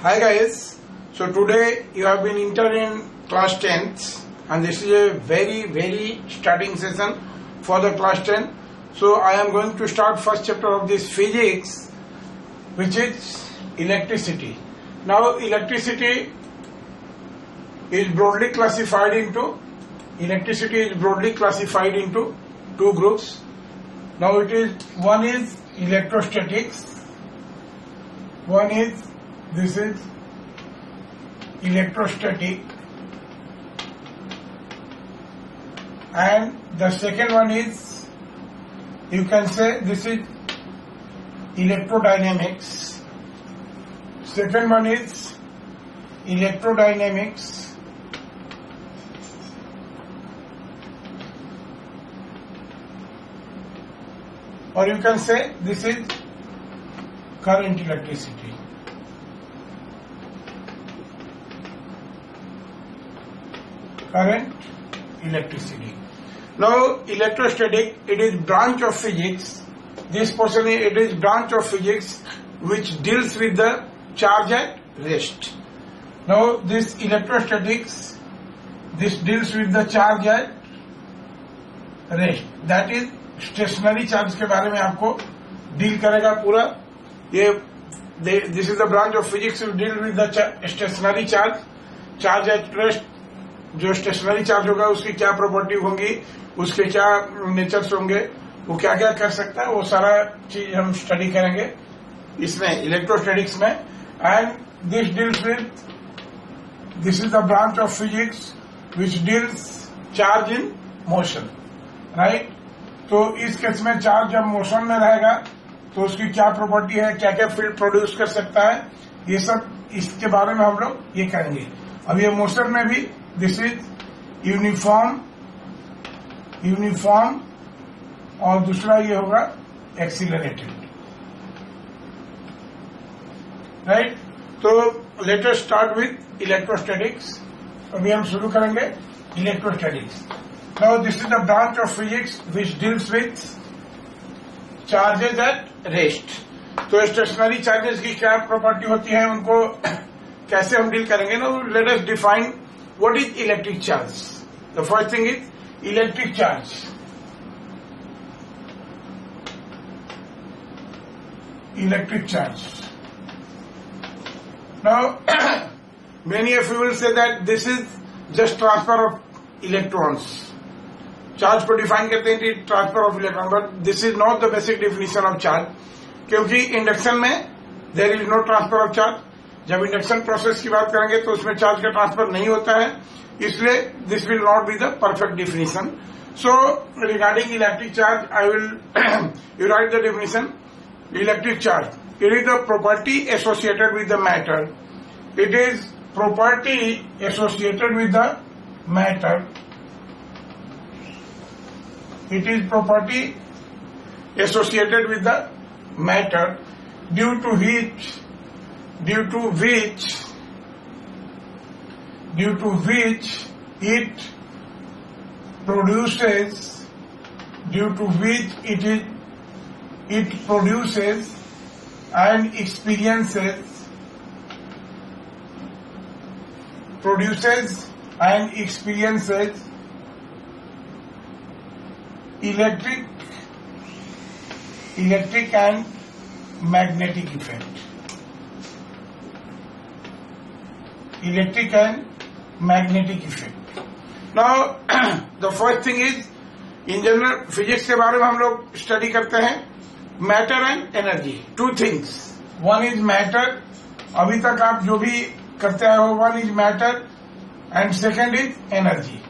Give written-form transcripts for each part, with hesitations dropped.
Hi guys, so today you have been entered in class 10th and this is a very starting session for the class 10. So I am going to start first chapter of this physics, which is electricity. Now electricity is broadly classified into two groups. Now one is electrostatics, this is electrostatic, and the second one is, you can say, this is electrodynamics. Second one is electrodynamics, or you can say this is current electricity. Now electrostatic, it is branch of physics. This portion, it is branch of physics which deals with the charge at rest. Now this electrostatics, this deals with the charge at rest. That is stationary charge के बारे में आपको deal करेगा पूरा ये. This is the branch of physics deal with the stationary charge at rest. जो stationary charge होगा उसकी क्या प्रॉपर्टी होंगी, उसके क्या नेचर्स होंगे, वो क्या क्या कर सकता है, वो सारा चीज हम स्टडी करेंगे इसमें इलेक्ट्रोस्टैटिक्स में. And this deals with, this is the branch of physics which deals charge in motion, right. तो इस केस में चार्ज जब मोशन में रहेगा तो उसकी क्या प्रॉपर्टी है, क्या क्या फील्ड प्रोड्यूस कर सकता है, ये सब इसके बारे में हम लोग ये करेंगे. अब ये मोशन में भी दिस इज यूनिफॉर्म और दूसरा ये होगा एक्सीलरेटेड, राइट. तो let us start with electrostatics. अभी हम शुरू करेंगे electrostatics. Now this is the branch of physics which deals with charges at rest. तो स्टेशनरी चार्जेस की क्या प्रॉपर्टी होती है, उनको कैसे हम डील करेंगे. Now let us define what is electric charge. The first thing is electric charge. Electric charge. Now many of you will say that this is just transfer of electrons. Charge को define करते हैं कि transfer of electron, but this is not the basic definition of charge, क्योंकि induction में there is no transfer of charge. जब induction process की बात करेंगे तो उसमें चार्ज का ट्रांसफर नहीं होता है, इसलिए this will not be the perfect definition. So regarding electric charge I will you write the definition. Electric charge, it is the property associated with the matter. It is property associated with the matter. It is property associated with the matter due to which it produces and experiences electric and magnetic effect. Now the first thing is, in general physics के बारे में हम लोग study करते हैं matter and energy. Two things, one is matter, अभी तक आप जो भी करते आए हो, one is matter and second is energy.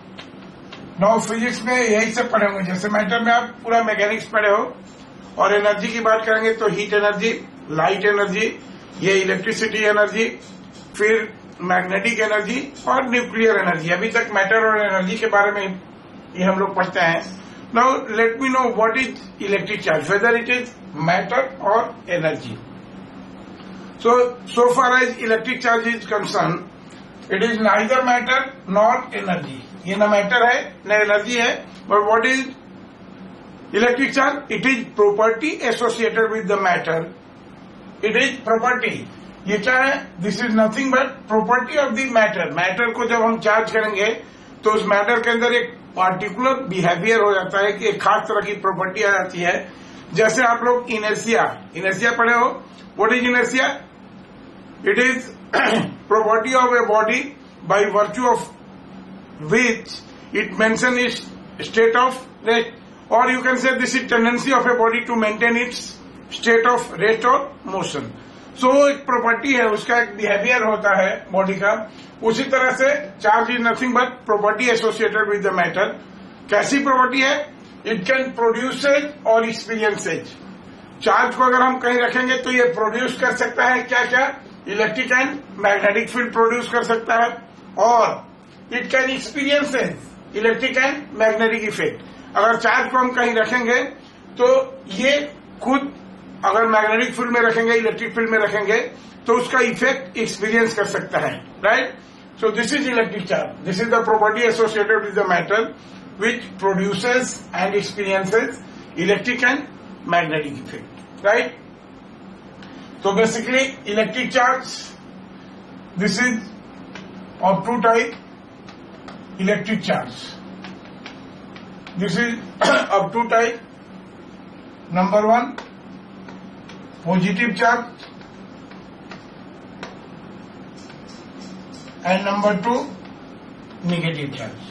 Now physics में यही सब पढ़े होंगे. जैसे मैटर में आप पूरा मैकेनिक्स पढ़े हो, और एनर्जी की बात करेंगे तो हीट एनर्जी, लाइट एनर्जी, ये इलेक्ट्रिसिटी एनर्जी, फिर मैग्नेटिक एनर्जी और न्यूक्लियर एनर्जी. अभी तक मैटर और एनर्जी के बारे में ये हम लोग पढ़ते हैं. Now let me know what is electric charge, whether it is matter और energy. So far as electric charge is concerned, it is neither matter nor energy. ये ना मैटर है न एनर्जी है. But what is electric charge? It is property associated with the matter. It is property. ये क्या है? This is nothing but property of the matter. Matter को जब हम चार्ज करेंगे तो उस मैटर के अंदर एक पार्टिकुलर बिहेवियर हो जाता है कि एक खास तरह की प्रॉपर्टी आ जाती है। जैसे आप लोग इनर्शिया पढ़े हो। What is inertia? It is property of a body by virtue of which it mention its state of rest, or you can say this is tendency of a body to maintain its state of rest or motion. So एक property है, उसका एक behaviour होता है body का। उसी तरह से charge is nothing but property associated with the matter. कैसी प्रॉपर्टी है? इट कैन प्रोड्यूसेज और एक्सपीरियंसेज। चार्ज को अगर हम कहीं रखेंगे तो ये प्रोड्यूस कर सकता है क्या क्या? Electric and magnetic field produce कर सकता है, और it can experiences electric and magnetic effect. अगर चार्ज को हम कहीं रखेंगे तो ये खुद अगर मैग्नेटिक फील्ड में रखेंगे, इलेक्ट्रिक फील्ड में रखेंगे तो उसका इफेक्ट एक्सपीरियंस कर सकता है, right? So this is electric charge. This is the property associated with the matter which produces and experiences electric and magnetic effect, right? तो basically electric charge, this is of two type electric charge. This is of two type. Number one, positive charge, and number two, negative charge.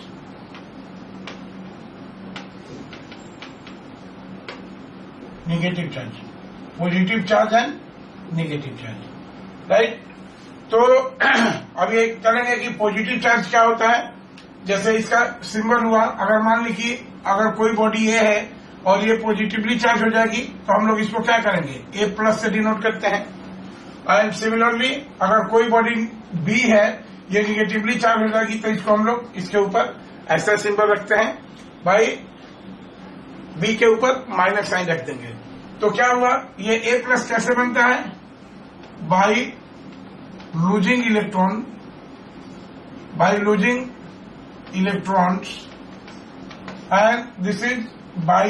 Negative charge, positive charge and negative charge, right? तो अब ये करेंगे कि positive charge क्या होता है। जैसे इसका सिंबल हुआ, अगर मान ली कि अगर कोई बॉडी ए है और ये पॉजिटिवली चार्ज हो जाएगी तो हम लोग इसको क्या करेंगे? ए प्लस से डिनोट करते हैं। एंड सिमिलरली अगर कोई बॉडी बी है, ये निगेटिवली चार्ज हो जाएगी तो इसको हम लोग इसके ऊपर ऐसा सिंबल रखते हैं, भाई बी के ऊपर माइनस साइन रख देंगे। तो क्या हुआ? ये ए प्लस कैसे बनता है? By losing electrons, and this is by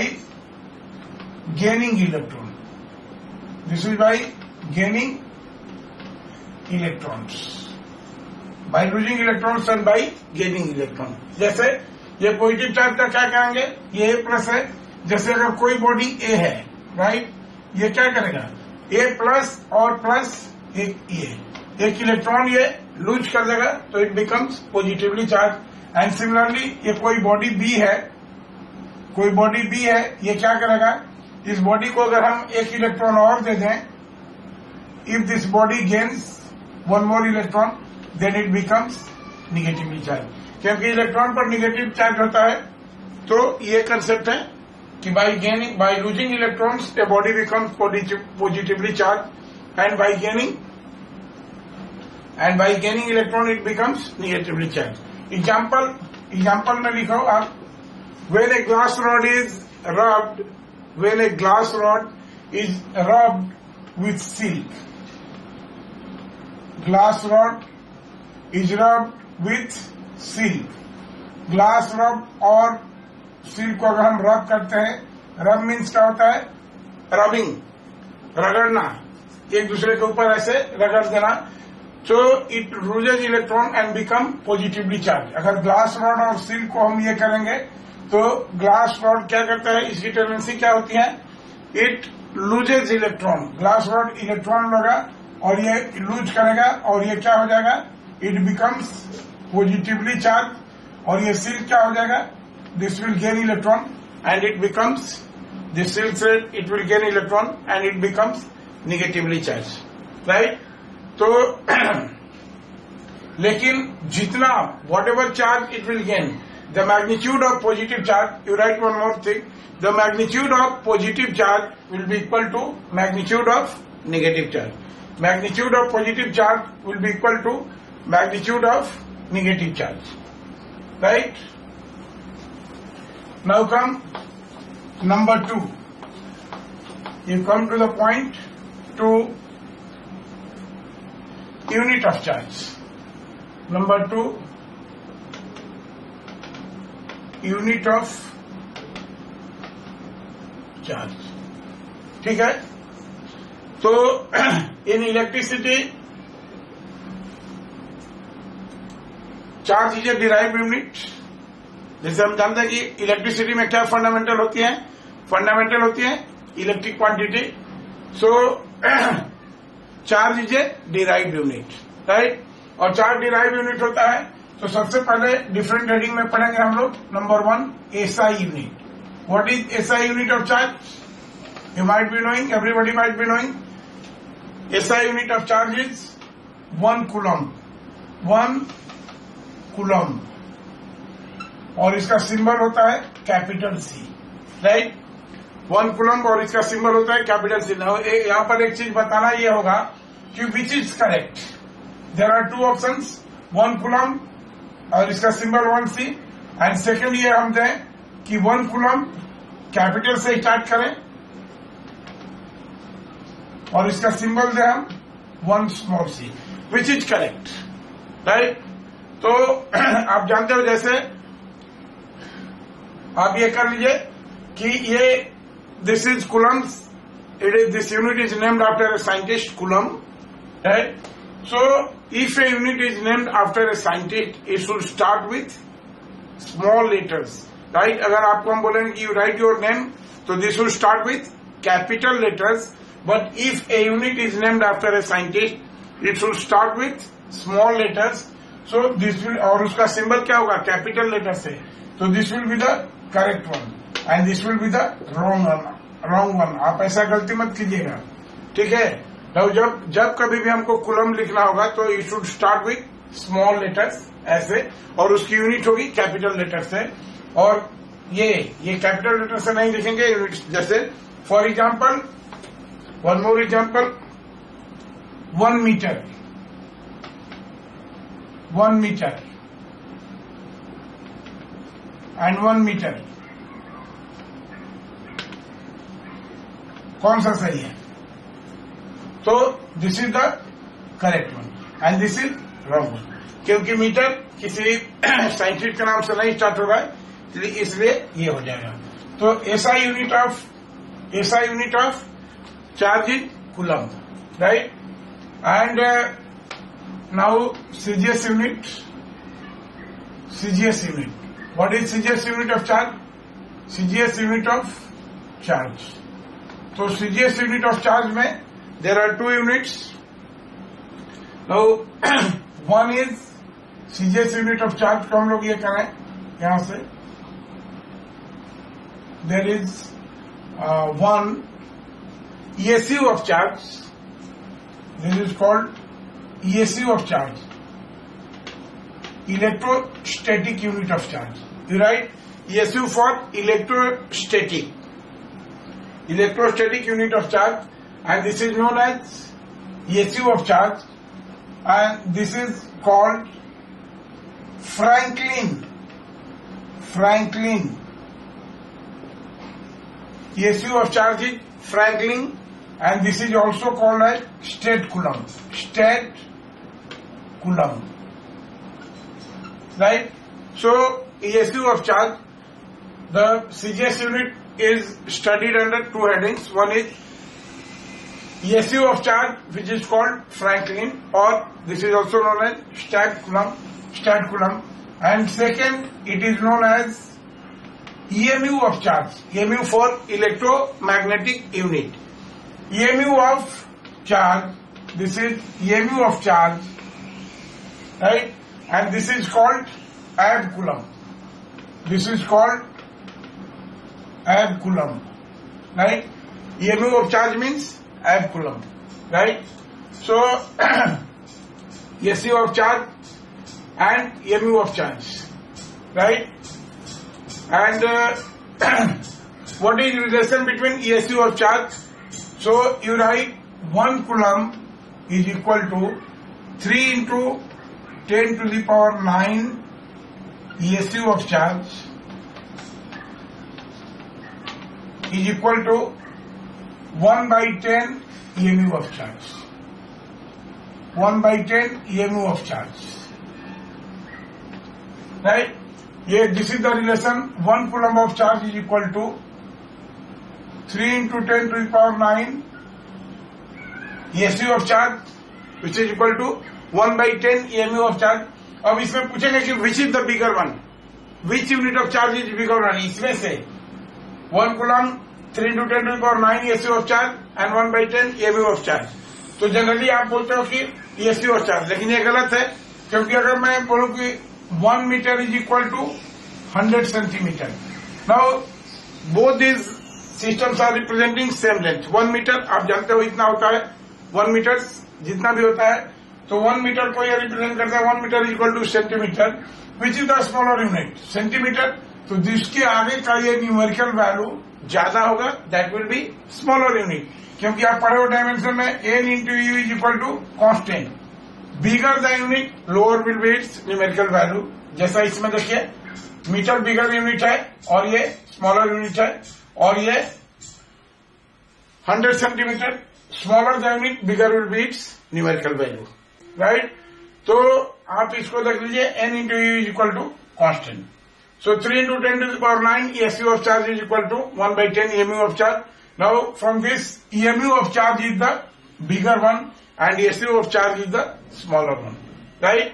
gaining electron. This is by gaining electrons, by losing electrons and by gaining electron. जैसे ये पॉजिटिव चार्ज का क्या कहेंगे? ये ए प्लस है। जैसे अगर कोई बॉडी ए है, राइट, ये क्या करेगा? ए प्लस और प्लस एक इलेक्ट्रॉन ये लूज कर देगा तो it becomes positively charge. And similarly ये कोई बॉडी बी है, ये क्या करेगा? इस बॉडी को अगर हम एक इलेक्ट्रॉन और दे दें, if this body gains one more electron then it becomes negatively charge. क्योंकि इलेक्ट्रॉन पर निगेटिव चार्ज होता है, तो ये कंसेप्ट है कि by losing electrons a body becomes positively charge, and by gaining electron it becomes negatively charged. Example में लिखो आप, when a glass rod is rubbed with silk, glass rod is rubbed with silk. Glass रब और silk को अगर हम रब करते हैं, रब मीन्स क्या होता है? रबिंग, रगड़ना, एक दूसरे के ऊपर ऐसे रगड़ देना। So it loses electron and become positively charged. अगर ग्लास रॉड और सिल्क को हम ये करेंगे तो ग्लास रॉड क्या करता है? इसकी टेंडेंसी क्या होती है? It loses electron. Glass rod electron लगा और ये लूज करेगा और ये क्या हो जाएगा? It becomes positively charge. और ये सिल्क क्या हो जाएगा? This will gain electron and it becomes, this silk से it will gain electron and it becomes negatively charge, right? तो लेकिन जितना whatever charge it will gain, the magnitude of positive charge, you write one more thing, the magnitude of positive charge will be equal to magnitude of negative charge. Magnitude of positive charge will be equal to magnitude of negative charge, right? Now come number 2. You come to the point to unit of charge. Number 2, unit of charge. ठीक है? तो in electricity charge is a derived unit. जैसे हम जानते हैं कि electricity में क्या फंडामेंटल होती है, फंडामेंटल होती है electric quantity. So charge is a derived unit, right. और चार्ज डिराइव्ड यूनिट होता है तो सबसे पहले डिफरेंट हेडिंग में पढ़ेंगे हम लोग। Number 1 SI unit. What is SI unit of charge? You might be knowing, everybody might be knowing. SI unit of charge is 1 coulomb, 1 coulomb, और इसका सिंबल होता है कैपिटल सी, राइट। 1 कूलम और इसका सिंबल होता है कैपिटल सी। यहाँ पर एक चीज बताना ये होगा कि which is correct. There are 2 options, 1 coulomb और इसका सिंबल 1C, एंड सेकेंड ये हम दें कि 1 कूलम कैपिटल से स्टार्ट करें और इसका सिंबल दें हम 1 small C, which is correct, right. तो आप जानते हो, जैसे आप ये कर लीजिए कि ये this is Coulomb's, it is this unit is named after a scientist coulomb, right. So, if a unit is named after a scientist, it should start with small letters, right? अगर आपको हम बोलेंगे कि you write your name, तो this will start with capital letters. But if a unit is named after a scientist, it should start with small letters. So this will, और उसका symbol क्या होगा? Capital letter से. So this will be the correct one, and this will be the wrong one. Wrong one. आप ऐसा गलती मत कीजिएगा, ठीक है। जब कभी भी हमको कूलम लिखना होगा तो you should start with small letters ऐसे, और उसकी यूनिट होगी कैपिटल लेटर से। और ये कैपिटल लेटर से नहीं लिखेंगे यूनिट, जैसे for example, one more example, 1 metre, 1 metre and 1 metre, कौन सा सही है? तो this is the correct one and this is wrong one, क्योंकि मीटर किसी साइंटिस्ट के नाम से नहीं स्टार्ट होगा, इसलिए ये हो जाएगा। तो SI unit of charge is coulomb, right. And now CGS unit, what is CGS unit of charge? CGS unit of charge, तो सीजीएस यूनिट ऑफ चार्ज में there are 2 units. Now one is CGS unit of charge को हम लोग ये करें यहां से, there is one ESU of charge, this is called ESU of charge, electrostatic unit of charge. You write ESU for electrostatic unit of charge, and this is known as ESU of charge, and this is called Franklin. ESU of charge is Franklin, and this is also called as state coulomb. Right? So ESU of charge, the CGS unit is studied under 2 headings. One is ESU of charge, which is called Franklin, or this is also known as state coulomb, and second it is known as EMU of charge, EMU for electromagnetic unit. EMU of charge, this is EMU of charge, right, and this is called ab coulomb. This is called ab coulomb, right. EMU of charge means ab coulomb, right. So ESU of charge and EMU of charge, right. And what is relation between ESU of charge? So you write 1 coulomb is equal to 3 into 10 to the power 9 ESU of charge is equal to 1 by 10 EMU of charge. 1 by 10 EMU of charge. Right? Yeah, this is the relation. 1 coulomb of charge is equal to 3 into 10 to the power 9 ESU of charge, which is equal to 1 by 10 EMU of charge. अब इसमें पूछेंगे कि which is the bigger one, which unit of charge is bigger one. इसमें से 1 coulomb 3 × 10⁹ ESU of charge and 1/10 EMU of charge. तो generally आप बोलते हो कि एसयू ऑफ चार्ज, लेकिन ये गलत है, क्योंकि अगर मैं बोलूं कि 1 metre is equal to 100 centimetre, now both this systems are representing same length. 1 metre आप जानते हो इतना होता है, 1 मीटर जितना भी होता है, तो 1 मीटर को ये रिप्रेजेंट करता है। 1 metre is equal to centimetre, which is the smaller unit centimetre. तो जिसके आगे का ये न्यूमेरिकल वैल्यू ज्यादा होगा that will be smaller unit, क्योंकि आप पढ़े हो डायमेंशन में n into U is equal to constant. Bigger the unit lower will be its numerical value. जैसा इसमें देखिए मीटर बिगर यूनिट है और ये स्मॉलर यूनिट है, और ये 100 centimetre, smaller the unit bigger will be its numerical value, right. तो आप इसको देख लीजिए, n into U is equal to constant. So 3 × 10⁹ SU of charge is equal to 1/10 EMU of charge. Now from this EMU of charge is the bigger one and SU of charge is the smaller one, right?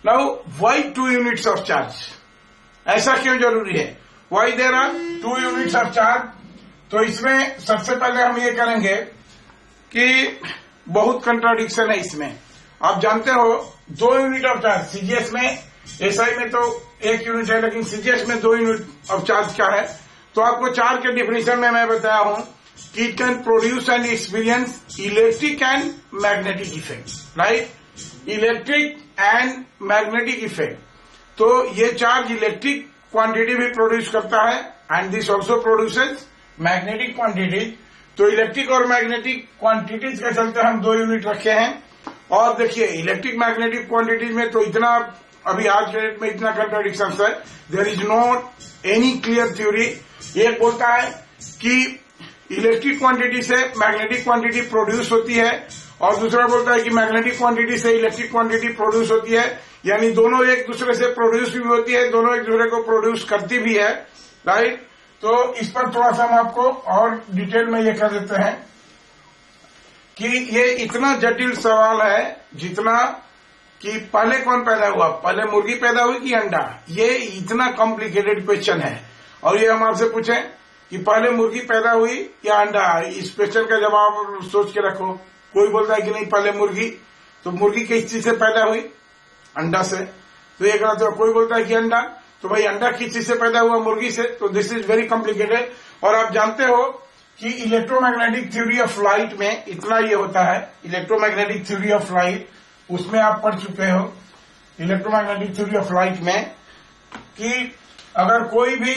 Now why 2 units of charge? ऐसा क्यों जरूरी है? Why there are 2 units of charge? तो इसमें सबसे पहले हम ये करेंगे कि बहुत कंट्राडिक्शन है इसमें। आप जानते हो 2 यूनिट ऑफ चार्ज, सीजीएस में, एसआई में तो 1 यूनिट है, लेकिन सीजीएस में 2 यूनिट ऑफ चार्ज क्या है? तो आपको 4 के डिफिनेशन में मैं बताया हूं कि it can produce and experience electric and magnetic effect, right. Electric and magnetic effect, तो ये चार्ज इलेक्ट्रिक क्वांटिटी भी प्रोड्यूस करता है and this also produces magnetic quantity. तो इलेक्ट्रिक और मैग्नेटिक क्वांटिटीज के चलते हम 2 यूनिट रखे हैं। और देखिए इलेक्ट्रिक मैग्नेटिक क्वांटिटीज में तो इतना अभी आज के डेट में इतना कंट्राडिक्शन है, there is not any clear theory. एक बोलता है कि इलेक्ट्रिक क्वांटिटी से मैग्नेटिक क्वांटिटी प्रोड्यूस होती है, और दूसरा बोलता है कि मैग्नेटिक क्वांटिटी से इलेक्ट्रिक क्वांटिटी प्रोड्यूस होती है, यानी दोनों एक दूसरे से प्रोड्यूस भी होती है, दोनों एक दूसरे को प्रोड्यूस करती भी है, राइट। तो इस पर थोड़ा सा हम आपको और डिटेल में ये कर देते हैं कि ये इतना जटिल सवाल है जितना कि पहले कौन पैदा हुआ, पहले मुर्गी पैदा हुई कि अंडा, ये इतना कॉम्प्लिकेटेड क्वेश्चन है। और ये हम आपसे पूछें कि पहले मुर्गी पैदा हुई या अंडा, इस क्वेश्चन का जवाब सोच के रखो। कोई बोलता है कि नहीं पहले मुर्गी, तो मुर्गी किस चीज से पैदा हुई? अंडा से, तो ये गलत है। कोई बोलता है कि अंडा, तो भाई अंडा किस चीज से पैदा हुआ? मुर्गी से। तो दिस इज वेरी कॉम्प्लिकेटेड। और आप जानते हो कि इलेक्ट्रोमैग्नेटिक थ्योरी ऑफ लाइट में इतना ये होता है, इलेक्ट्रोमैग्नेटिक थ्योरी ऑफ लाइट, उसमें आप पढ़ चुके हो इलेक्ट्रोमैग्नेटिक थ्योरी ऑफ लाइट में, कि अगर कोई भी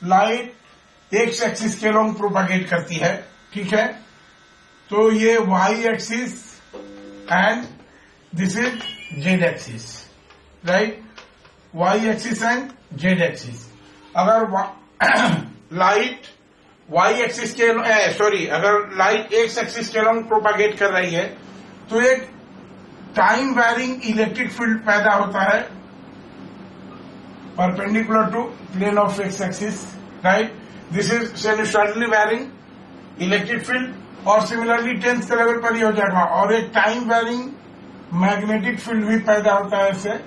लाइट एक्स एक्सिस के लॉन्ग प्रोपागेट करती है, ठीक है, तो ये Y axis and this is Z axis, right, Y axis and Z axis. अगर लाइट वाई एक्सिस के अगर लाइट एक्स एक्सिस के लॉन्ग प्रोपागेट कर रही है, तो एक टाइम वेरिंग इलेक्ट्रिक फील्ड पैदा होता है perpendicular to plane of X axis, right. This is sinusoidally varying electric field, और सिमिलरली 10th के लेवल पर ही हो जाएगा। और एक टाइम वेरिंग मैग्नेटिक फील्ड भी पैदा होता है इससे,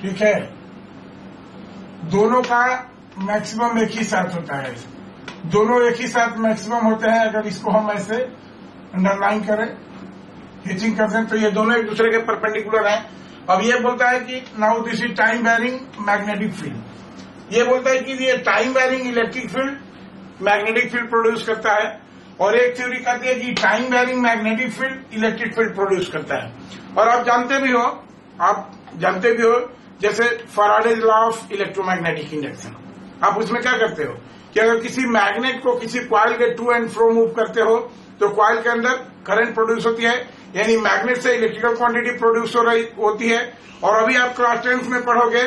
ठीक है। दोनों का मैक्सिमम एक ही साथ होता है, दोनों एक ही साथ मैक्सिमम होते हैं। अगर इसको हम ऐसे अंडरलाइन करें, हिचिंग करते हैं, तो ये दोनों एक दूसरे के परपेंडिकुलर हैं। अब ये बोलता है कि now this is time varying magnetic field. ये बोलता है कि ये time varying electric field magnetic field produce करता है, और एक थ्योरी कहती है कि time varying magnetic field electric field produce करता है। और आप जानते भी हो जैसे Faraday's law of electromagnetic induction, आप उसमें क्या करते हो कि अगर किसी मैग्नेट को किसी कॉइल के टू एंड फ्रो मूव करते हो, तो कॉइल के अंदर करंट प्रोड्यूस होती है, यानी मैग्नेट से इलेक्ट्रिकल क्वांटिटी प्रोड्यूस होती है। और अभी आप क्लास 10th में पढ़ोगे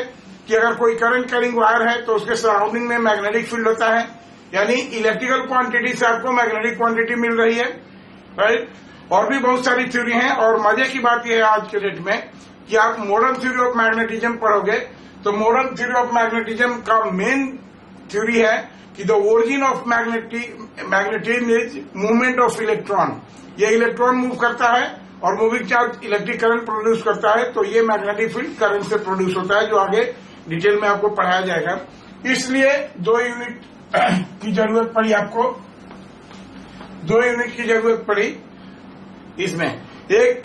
कि अगर कोई करंट कैरिंग वायर है तो उसके सराउंडिंग में मैग्नेटिक फील्ड होता है, यानी इलेक्ट्रिकल क्वांटिटी से आपको मैग्नेटिक क्वांटिटी मिल रही है, राइट। और भी बहुत सारी थ्योरी हैं। और मजे की बात यह है आज के डेट में कि आप मॉडर्न थ्योरी ऑफ मैग्नेटिज्म पढ़ोगे, तो मॉडर्न थ्योरी ऑफ मैग्नेटिज्म का मेन थ्योरी है कि the origin of magnetism is movement of electron. ये इलेक्ट्रॉन मूव करता है और moving charge electric current produce करता है, तो ये मैग्नेटिक फील्ड करंट से प्रोड्यूस होता है, जो आगे डिटेल में आपको पढ़ाया जाएगा। इसलिए 2 यूनिट की जरूरत पड़ी आपको, 2 यूनिट की जरूरत पड़ी इसमें। एक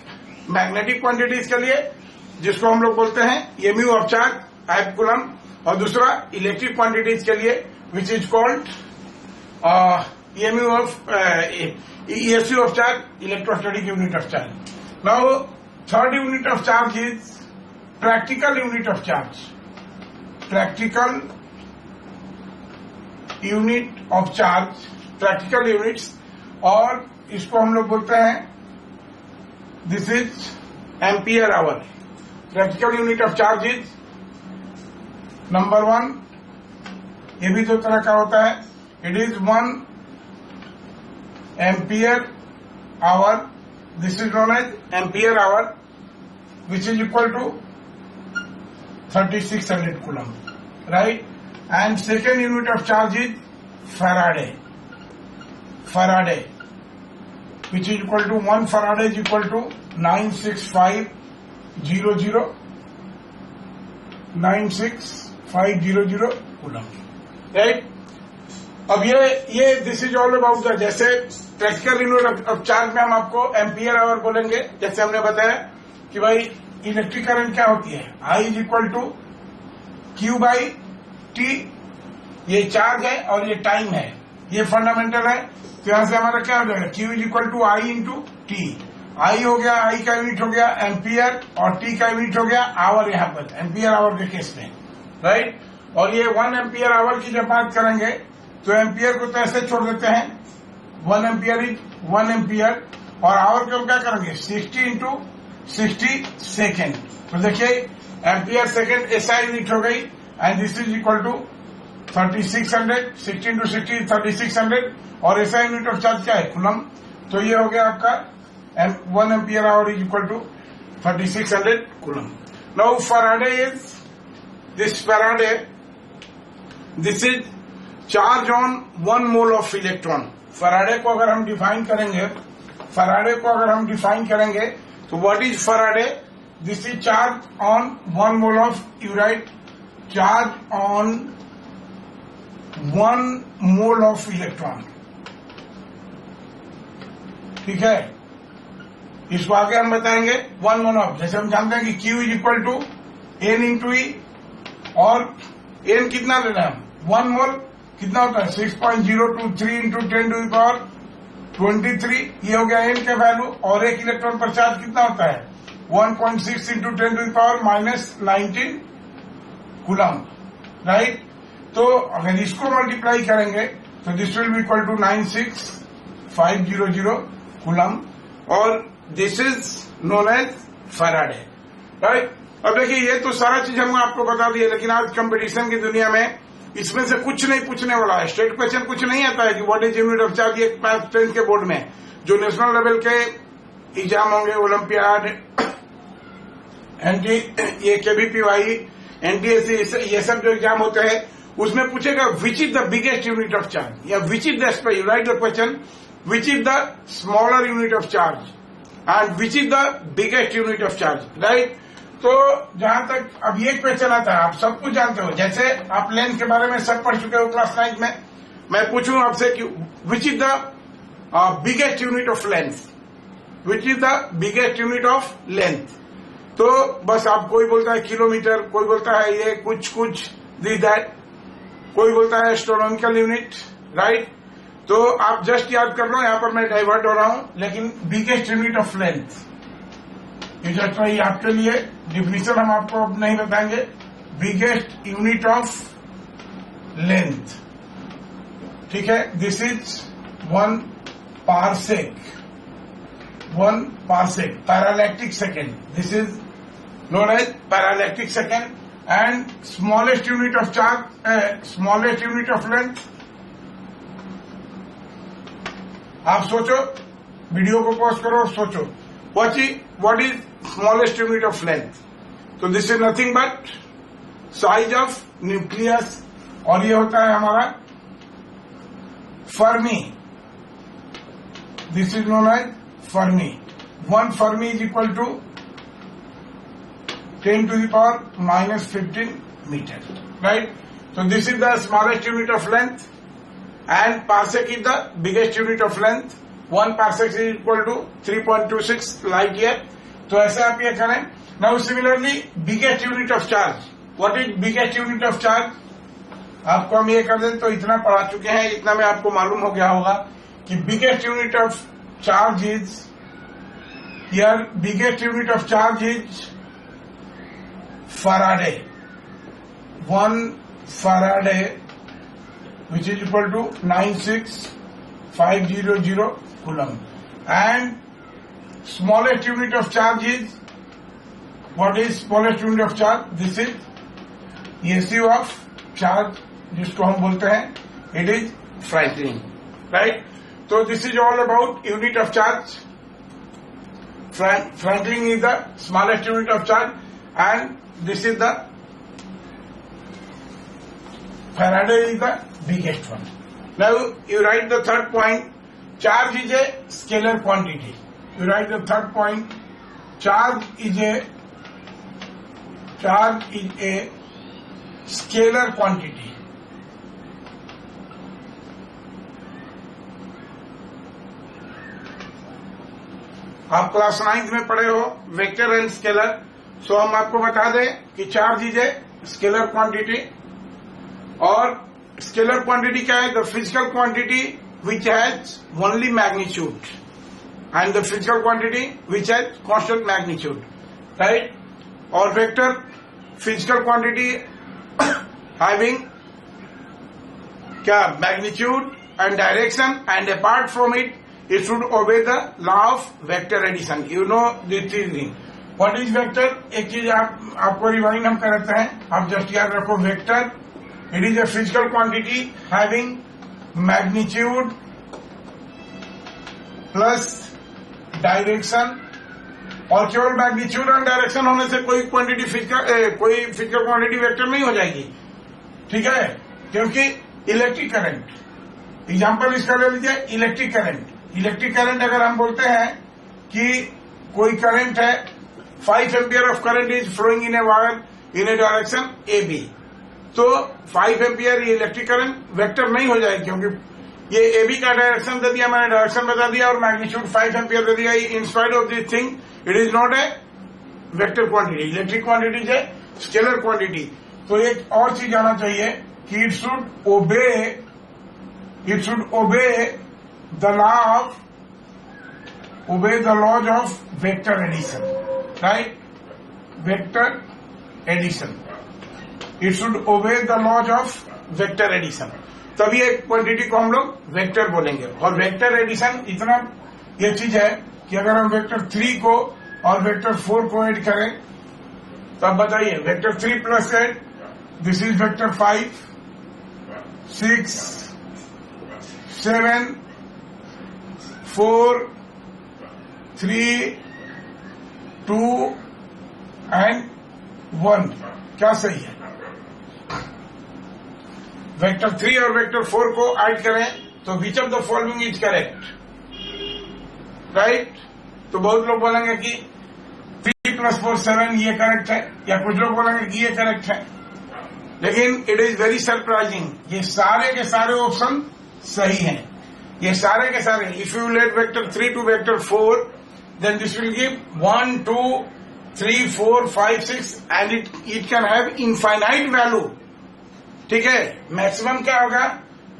मैग्नेटिक क्वांटिटीज के लिए जिसको हम लोग बोलते हैं MU of charge half coulomb, और दूसरा इलेक्ट्रिक क्वांटिटीज के लिए which is called MU of ESU of charge, electrostatic unit of charge. Now, third unit of charge is practical unit of charge. Practical unit of charge, practical units, और इसको हम लोग बोलते हैं this is ampere hour. Practical unit of charge is number 1, ये भी 2 तरह का होता है, it is 1 ampere hour, this is known as ampere hour, which is equal to 3600 coulomb, right? And second unit of charge is Faraday, which is equal to 1 Faraday is equal to 96500 coulomb, right? अब ये this is all about the, जैसे practical unit of charge में हम आपको ampere hour बोलेंगे, जैसे हमने बताया कि भाई इलेक्ट्रिक करंट क्या होती है, I is equal to Q by T, ये चार्ज है और ये टाइम है, ये फंडामेंटल है। तो यहां से हमारा क्या हो जाएगा, Q is equal to I into T, I हो गया, आई का यूनिट हो गया एम्पियर और टी का यूनिट हो गया आवर, यहाँ पर एम्पियर आवर के केस में, राइट। और ये 1 एम्पियर आवर की जब बात करेंगे तो एम्पियर को तो ऐसे छोड़ देते हैं, 1 एम्पियर इज 1 एम्पियर, और आवर को क्या करेंगे 60 इंटू 60 सेकेंड। तो देखिए एम्पियर सेकेंड एसआई यूनिट हो गई, and this is equal to 3600, 60 into 60 3600, और एसआई यूनिट ऑफ चार्ज क्या है, कूलम। तो ये हो गया आपका 1 ampere hour is equal to 3600 coulomb. Now Faraday is this is charge on 1 mole of electron. Faraday को अगर हम डिफाइन करेंगे, तो what is Faraday, this is charge on 1 mole of, you write, charge on 1 mole of electron, ठीक है। इसको आगे हम बताएंगे 1 मोल ऑफ, जैसे हम जानते हैं कि Q is equal to N into E, और N कितना लेना है, 1 मोल कितना होता है 6.023 इंटू 10 टू द पावर 23, ये हो गया N का वैल्यू, और एक इलेक्ट्रॉन पर चार्ज कितना होता है 1.6 into 10 to the power -19 coulomb, right. तो अगर इसको मल्टीप्लाई करेंगे तो this will be equal to 96500 coulomb, और this is known as Faraday, right. अब देखिए ये तो सारा चीज हम आपको बता दिए, लेकिन आज कंपटीशन की दुनिया में इसमें से कुछ नहीं पूछने वाला है, स्टेट क्वेश्चन कुछ नहीं आता है कि what is unit of charge. ये क्लास 10 के बोर्ड में जो नेशनल लेवल के एग्जाम होंगे, ओलंपियाड, ये केबीपीवाई, एनटीएससी, ये सब जो एग्जाम होते हैं उसमें पूछेगा which is the biggest unit of charge, या which is the, you write the question, which is the smaller unit of charge and which is the biggest unit of charge, right. तो जहां तक अब ये क्वेश्चन आता है, आप सब कुछ जानते हो, जैसे आप लेंथ के बारे में सब पढ़ चुके हो क्लास 9 में, मैं पूछूं आपसे कि which is the biggest unit of length, which is the biggest unit of length, तो बस आप, कोई बोलता है किलोमीटर, कोई बोलता है ये कुछ दिस दैट, कोई बोलता है एस्ट्रोनॉमिकल यूनिट, राइट। तो आप जस्ट याद कर लो, यहां पर मैं डाइवर्ट हो रहा हूं, लेकिन बिगेस्ट यूनिट ऑफ लेंथ ये जस्ट वही आपके लिए डिफिनीशन हम आपको अब नहीं बताएंगे। बिगेस्ट यूनिट ऑफ लेंथ, ठीक है, this is 1 parsec, 1 parsec, parallactic second, this is known as parallactic second. And smallest unit of charge, smallest unit of length, आप सोचो, वीडियो को पॉज करो और सोचो, what is smallest unit of length? तो this is nothing but size of nucleus, और ये होता है हमारा fermi, this is known as fermi. 1 Fermi is equal to 10 to the power minus 15 meter, right? So this is the smallest unit of length and parsec is the biggest unit of length. 1 parsec is equal to 3.26 light year. तो ऐसे आप ये करें. Now similarly biggest unit of charge. What is biggest unit of charge? आपको हम ये कर दें तो इतना पढ़ा चुके हैं, इतना में आपको मालूम हो गया होगा कि biggest unit of charge is, here biggest unit of charge is Faraday. 1 Faraday which is equal to 96500 coulomb. And smallest unit of charge is, what is smallest unit of charge? This is SU of charge, जिसको हम बोलते हैं, it is Franklin, right? So this is all about unit of charge. Franklin is the smallest unit of charge and this is the Faraday is the biggest one. Now you write the third point. Charge is a scalar quantity. You write the third point. Charge is a scalar quantity. आप class 9th में पढ़े हो vector and scalar. सो हम आपको बता दें कि charge is a scalar quantity. और स्केलर क्वांटिटी क्या है? The physical quantity which has only magnitude and the physical quantity which has constant magnitude, right? और वेक्टर फिजिकल क्वांटिटी हैविंग क्या? Magnitude and direction and apart from it it should obey the law of vector addition. You know this thing. What is vector? एक चीज आपको rewind हम करते हैं. आप just याद रखो vector. It is a physical quantity having magnitude plus direction. और केवल मैग्नीट्यूड और डायरेक्शन होने से कोई क्वांटिटी फिजिकल क्वांटिटी वेक्टर नहीं हो जाएगी, ठीक है? क्योंकि इलेक्ट्रिक करंट, एग्जांपल इसका ले लीजिए इलेक्ट्रिक करंट. इलेक्ट्रिक करंट अगर हम बोलते हैं कि कोई करंट है 5 ampere of current is flowing in a wire in a direction A B, तो 5 एम्पियर ये इलेक्ट्रिक करंट वेक्टर नहीं हो जाएगी क्योंकि ये ए बी का डायरेक्शन दे दिया, मैंने डायरेक्शन बता दिया और मैग्नीट्यूड 5 एम्पियर दे दिया. In spite of this thing it is not a vector quantity. Electric quantity है स्केलर क्वांटिटी. तो एक और चीज आना चाहिए कि इट शुड ओबे the laws of vector addition, right? Vector addition. It should obey the laws of vector addition. तभी एक क्वांटिटी को हम लोग वेक्टर बोलेंगे. और वेक्टर एडिशन इतना ये चीज है कि अगर हम वेक्टर 3 को और वेक्टर 4 को ऐड करें तो अब बताइए vector 3 plus 8, this is vector 5, 6, 7, 4, 3, 2 and 1. क्या सही है? वेक्टर 3 और वेक्टर 4 को ऐड करें तो which of the following is correct, right? तो बहुत लोग बोलेंगे कि 3 + 4 7 ये करेक्ट है, या कुछ लोग बोलेंगे कि ये करेक्ट है. लेकिन इट इज वेरी सरप्राइजिंग, ये सारे के सारे ऑप्शन सही हैं. ये सारे के सारे. If you let vector 3 to vector 4 then this will give 1, 2, 3, 4, 5, 6 and it can have infinite value, ठीक है? मैक्सिमम क्या होगा?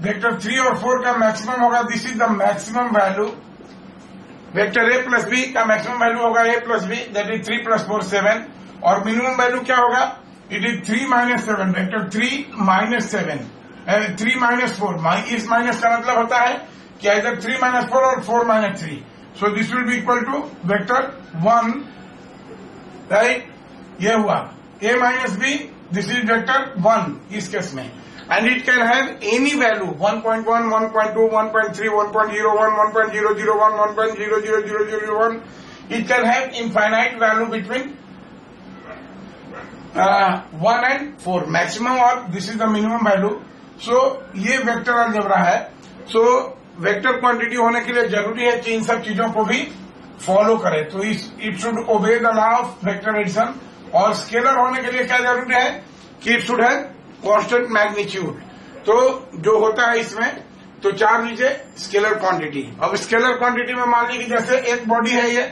वेक्टर 3 और 4 का मैक्सिमम होगा, this is the maximum value. Vector a plus B का मैक्सिमम वैल्यू होगा a plus B, that is 3 + 4 7. और मिनिमम वैल्यू क्या होगा? It is 3 - 7. वेक्टर 3 - 7 3 - 4. इस माइनस का मतलब होता है कि इधर 3 - 4 और 4 - 3. So this will be equal to vector 1, right? ये हुआ a - b, this is vector 1 इस केस में. And it can have any value 1.1, 1.2, 1.3, 1.01, 1.001, 1.00001. It can have infinite value between 1 and 4 maximum, और this is the minimum value. So ये vector algebra है. So vector quantity होने के लिए जरूरी है कि इन सब चीजों को भी फॉलो करे, तो it should obey the law of vector addition. और स्केलर होने के लिए क्या जरूरी है कि it should have constant magnitude. तो जो होता है इसमें, तो चार्ज लीजिए स्केलर क्वांटिटी। अब स्केलर क्वांटिटी में मान लीजिए जैसे एक बॉडी है ये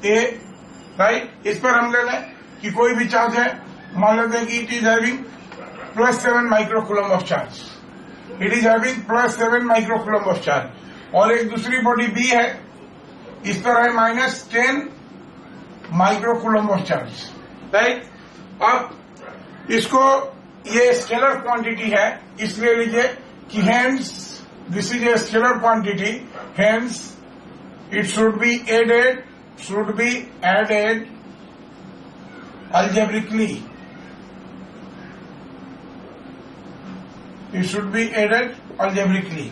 ए, राइट, इस पर हम ले लें कि कोई भी चार्ज है, मान लेते हैं कि it is having +7 microcoulomb of charge, it is having +7 microcoulomb of charge. और एक दूसरी बॉडी बी है, इस पर है -10 माइक्रोकूलम ऑफ चार्ज, राइट। अब इसको ये स्केलर क्वांटिटी है, इसलिए लीजिए कि hence this is a scalar quantity, hence it should be added algebraically, it should be added algebraically.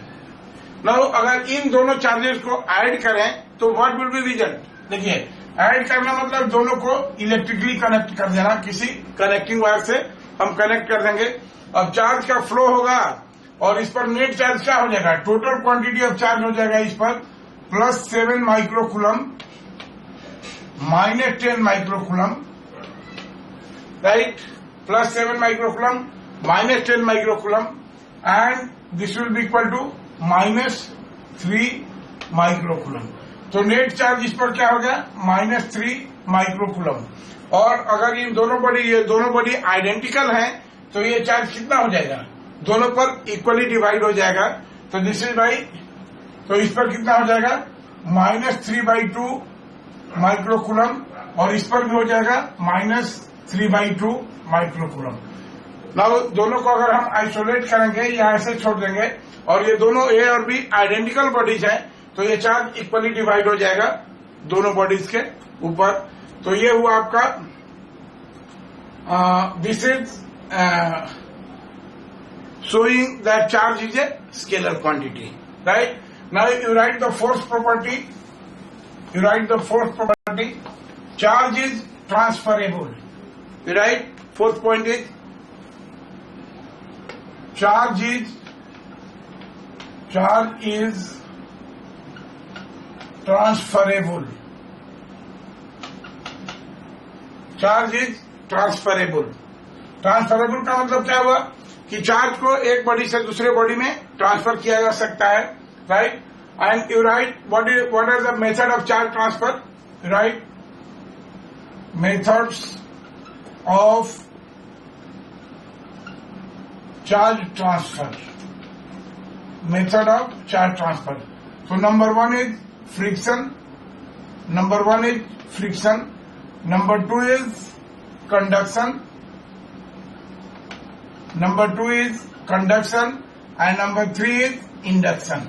Now अगर इन दोनों चार्जेस को ऐड करें तो व्हाट विल बी रिजल्ट? देखिए, ऐड करना मतलब दोनों को इलेक्ट्रिकली कनेक्ट कर देना, किसी कनेक्टिंग वायर से हम कनेक्ट कर देंगे। अब चार्ज का फ्लो होगा और इस पर नेट चार्ज क्या हो जाएगा, टोटल क्वांटिटी ऑफ चार्ज हो जाएगा इस पर +7 microcoulomb -10 microcoulomb, right, +7 microcoulomb -10 microcoulomb, and this will be equal to -3 microcoulomb। तो नेट चार्ज इस पर क्या हो गया, -3 माइक्रोकूलम। और अगर ये दोनों बॉडी आइडेंटिकल हैं तो ये चार्ज कितना हो जाएगा, दोनों पर इक्वली डिवाइड हो जाएगा। तो दिस इज बाई, तो इस पर कितना हो जाएगा -3/2 माइक्रोकूलम, और इस पर भी हो जाएगा -3/2 माइक्रोकूलम। नाउ दोनों को अगर हम आइसोलेट करेंगे या ऐसे छोड़ देंगे, और ये दोनों ए और बी आइडेंटिकल बॉडीज हैं, तो ये चार्ज इक्वली डिवाइड हो जाएगा दोनों बॉडीज के ऊपर। तो ये हुआ आपका, this is showing that charge is a scalar quantity, right? Now you write the fourth property. Charge is transferable. You write fourth point is charge is transferable. Charge is transferable. Transferable का मतलब क्या हुआ कि charge को एक body से दूसरे body में ट्रांसफर किया जा सकता है, right. And you write what are the method of charge transfer, right, methods of charge transfer, method of charge transfer. तो number one is friction, number two is conduction, number 2 is conduction, and number 3 is induction.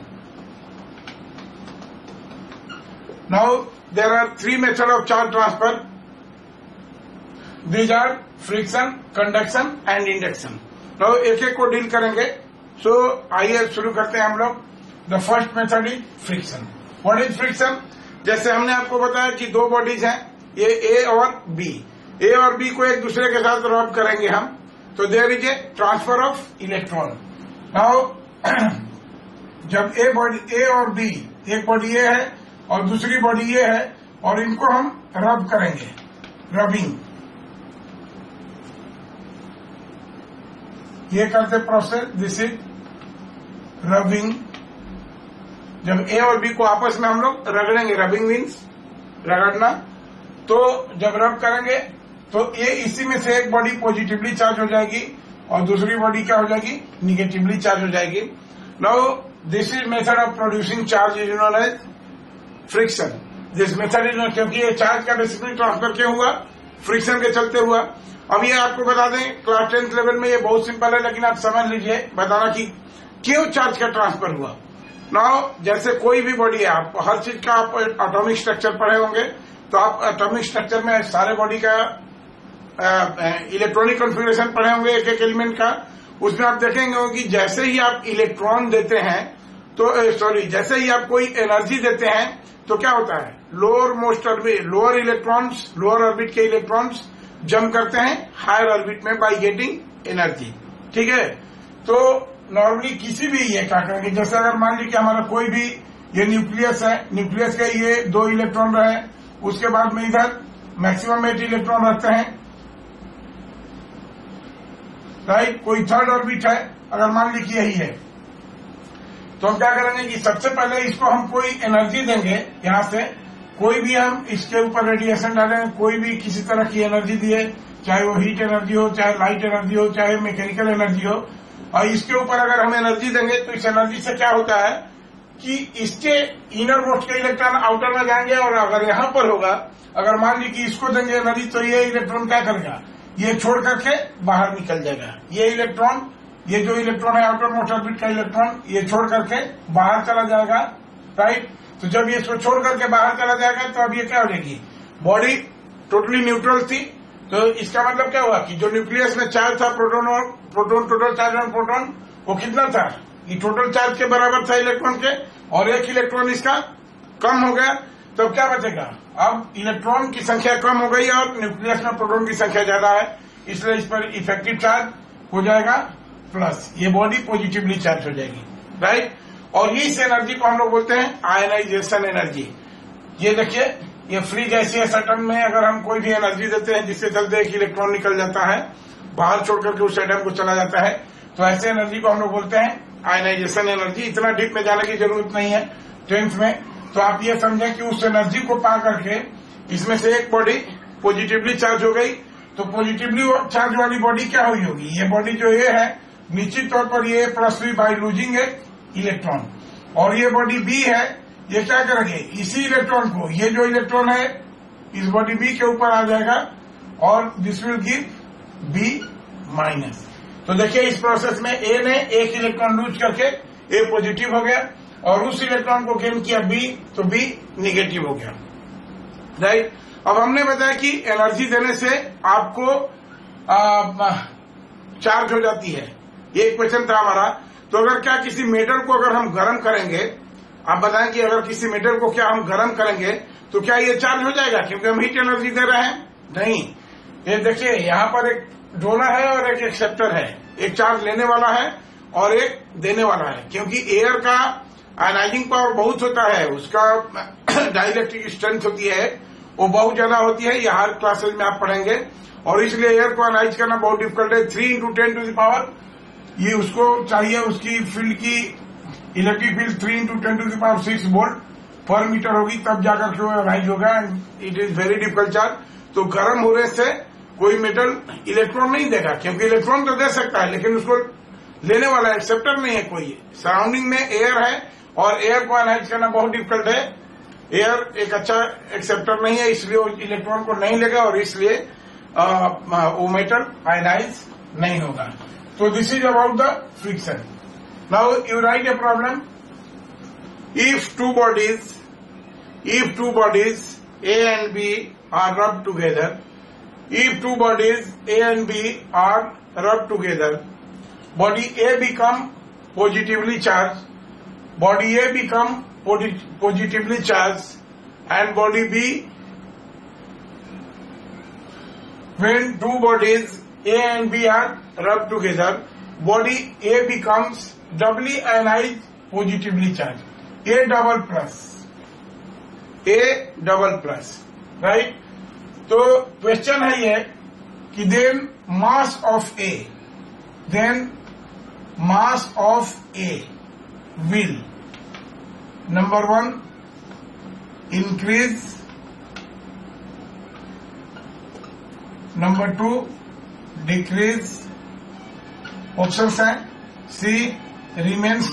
Now there are three methods of charge transfer. These are friction, conduction and induction. Now एक एक को deal करेंगे। So आइए शुरू करते हैं हम लोग। The first method is friction. What is friction? जैसे हमने आपको बताया कि दो बॉडीज हैं, ये A और B। A और B को एक दूसरे के साथ रब करेंगे हम, तो there is a transfer of electron. Now जब ए और बी, एक बॉडी ए है और दूसरी बॉडी ए है, और इनको हम रब करेंगे, रबिंग, ये करते प्रोसेस, दिस इज रबिंग। जब ए और बी को आपस में हम लोग रगड़ेंगे, रबिंग मीन्स रगड़ना, तो जब रब करेंगे तो ये इसी में से एक बॉडी पॉजिटिवली चार्ज हो जाएगी और दूसरी बॉडी क्या हो जाएगी, निगेटिवली चार्ज हो जाएगी। Now this is method of producing charge is known as friction. This method is, क्योंकि ये चार्ज का बेसिकली ट्रांसफर क्यों हुआ, फ्रिक्शन के चलते हुआ। अब ये आपको बता दें, क्लास 10th लेवल में ये बहुत सिंपल है, लेकिन आप समझ लीजिए बताना कि क्यों चार्ज का ट्रांसफर हुआ। नाउ जैसे कोई भी बॉडी है, आप हर चीज का आप एटॉमिक स्ट्रक्चर पढ़े होंगे, तो आप एटॉमिक स्ट्रक्चर में सारे बॉडी का इलेक्ट्रॉनिक कॉन्फ़िगरेशन पढ़े होंगे एक एक एलिमेंट का। उसमें आप देखेंगे कि जैसे ही आप इलेक्ट्रॉन देते हैं, तो जैसे ही आप कोई एनर्जी देते हैं, तो क्या होता है, लोअर इलेक्ट्रॉन्स, लोअर ऑर्बिट के इलेक्ट्रॉन्स जंप करते हैं हायर ऑर्बिट में बाय गेटिंग एनर्जी, ठीक है। तो नॉर्मली किसी भी ये क्या करेंगे, जैसे अगर मान लीजिए कि हमारा कोई भी ये न्यूक्लियस है, न्यूक्लियस के ये 2 इलेक्ट्रॉन रहे, उसके बाद में इधर मैक्सिमम 8 इलेक्ट्रॉन रहते हैं, राइट। कोई थर्ड ऑर्बिट है, अगर मान ली कि यही है, तो हम क्या करेंगे कि सबसे पहले इसको हम कोई एनर्जी देंगे, यहां से कोई भी हम इसके ऊपर रेडिएशन डालेंगे, कोई भी किसी तरह की एनर्जी दिए, चाहे वो हीट एनर्जी हो, चाहे लाइट एनर्जी हो, चाहे मैकेनिकल एनर्जी हो, और इसके ऊपर अगर हम एनर्जी देंगे तो इस एनर्जी से क्या होता है कि इसके इनर मोस्ट के इलेक्ट्रॉन आउटर में जाएंगे, और अगर यहां पर होगा, अगर मान ली कि इसको देंगे एनर्जी, तो ये इलेक्ट्रॉन क्या करेगा, ये छोड़ करके बाहर निकल जाएगा। ये इलेक्ट्रॉन, ये जो इलेक्ट्रॉन है आउटर मोस्ट ऑर्बिट का इलेक्ट्रॉन, ये छोड़ करके बाहर चला जाएगा, राइट। तो जब ये इसको छोड़ करके बाहर चला जाएगा तो अब ये क्या हो जाएगी, बॉडी टोटली न्यूट्रल थी, तो इसका मतलब क्या हुआ कि जो न्यूक्लियस में चार्ज था, proton total charge on proton, वो कितना था, ये टोटल चार्ज के बराबर था इलेक्ट्रॉन के, और एक इलेक्ट्रॉन इसका कम हो गया, तो क्या बचेगा, अब इलेक्ट्रॉन की संख्या कम हो गई और न्यूक्लियस में प्रोटॉन की संख्या ज्यादा है, इसलिए इस पर इफेक्टिव चार्ज हो जाएगा प्लस, ये बॉडी पॉजिटिवली चार्ज हो जाएगी, राइट। और इस एनर्जी को हम लोग बोलते हैं आयनाइजेशन एनर्जी। ये देखिए, ये फ्री गैसियस एटम में अगर हम कोई भी एनर्जी देते हैं जिससे चलते एक इलेक्ट्रॉन निकल जाता है, बाहर छोड़ करके उस एटम को चला जाता है, तो ऐसे एनर्जी को हम लोग बोलते हैं आयनाइजेशन एनर्जी। इतना डीप में जाने की जरूरत नहीं है 10th में, तो आप ये समझें कि उस एनर्जी को पा करके इसमें से एक बॉडी पॉजिटिवली चार्ज हो गई, तो पॉजिटिवली चार्ज वाली बॉडी क्या हुई होगी, ये बॉडी जो ये है, निश्चित तौर पर ये प्लस हुई बाई लूजिंग एक इलेक्ट्रॉन, और ये बॉडी बी है, ये क्या करेंगे, इसी इलेक्ट्रॉन को, ये जो इलेक्ट्रॉन है इस बॉडी बी के ऊपर आ जाएगा, और this will give B minus. तो देखिए इस प्रोसेस में ए ने एक इलेक्ट्रॉन लूज करके ए पॉजिटिव हो गया, और उस इलेक्ट्रॉन को गेन किया बी, तो बी निगेटिव हो गया, राइट। अब हमने बताया कि एनर्जी देने से आपको चार्ज हो जाती है, ये क्वेश्चन था हमारा। तो अगर क्या किसी मेटल को अगर हम गर्म करेंगे, आप बताएं कि अगर किसी मेटल को क्या हम गर्म करेंगे तो क्या ये चार्ज हो जाएगा, क्योंकि हम हीट एनर्जी दे रहे हैं, नहीं। ये देखिए यहाँ पर एक डोनर है और एक एक्सेप्टर है, एक चार्ज लेने वाला है और एक देने वाला है, क्योंकि एयर का आयनाइजिंग पावर बहुत होता है, उसका डाइलेक्ट्रिक स्ट्रेंथ होती है, वो बहुत ज्यादा होती है, ये हर क्लासेज में आप पढ़ेंगे, और इसलिए एयर को एनालाइज करना बहुत डिफिकल्ट है। 3 × 10 टू द पावर, ये उसको चाहिए, उसकी फील्ड की electric field 3 × 10 to the power 6 volt पर मीटर होगी, तब जाकर के वो एनालाइज होगा, and it is very difficult charge. तो गर्म होने से कोई मेटल इलेक्ट्रॉन नहीं देगा, क्योंकि इलेक्ट्रॉन तो दे सकता है लेकिन उसको लेने वाला एक्सेप्टर नहीं है कोई। सराउंडिंग में एयर है और एयर को एनालाइज करना बहुत डिफिकल्ट है, एयर एक अच्छा एक्सेप्टर नहीं है, इसलिए वो इलेक्ट्रॉन को नहीं लेगा और इसलिए वो मेटल आयनाइज नहीं होगा। So this is about the friction. Now you write a problem. If two bodies A and B are rubbed together, if two bodies A and B are rubbed together, body A become positively charged, body A become positively charged, and body B, when two bodies A and B are rubbed together, body A becomes doubly ionized, positively charged. A double plus, right? तो question है ये कि then mass of A will, number 1, increase, number 2, decrease, options हैं C remains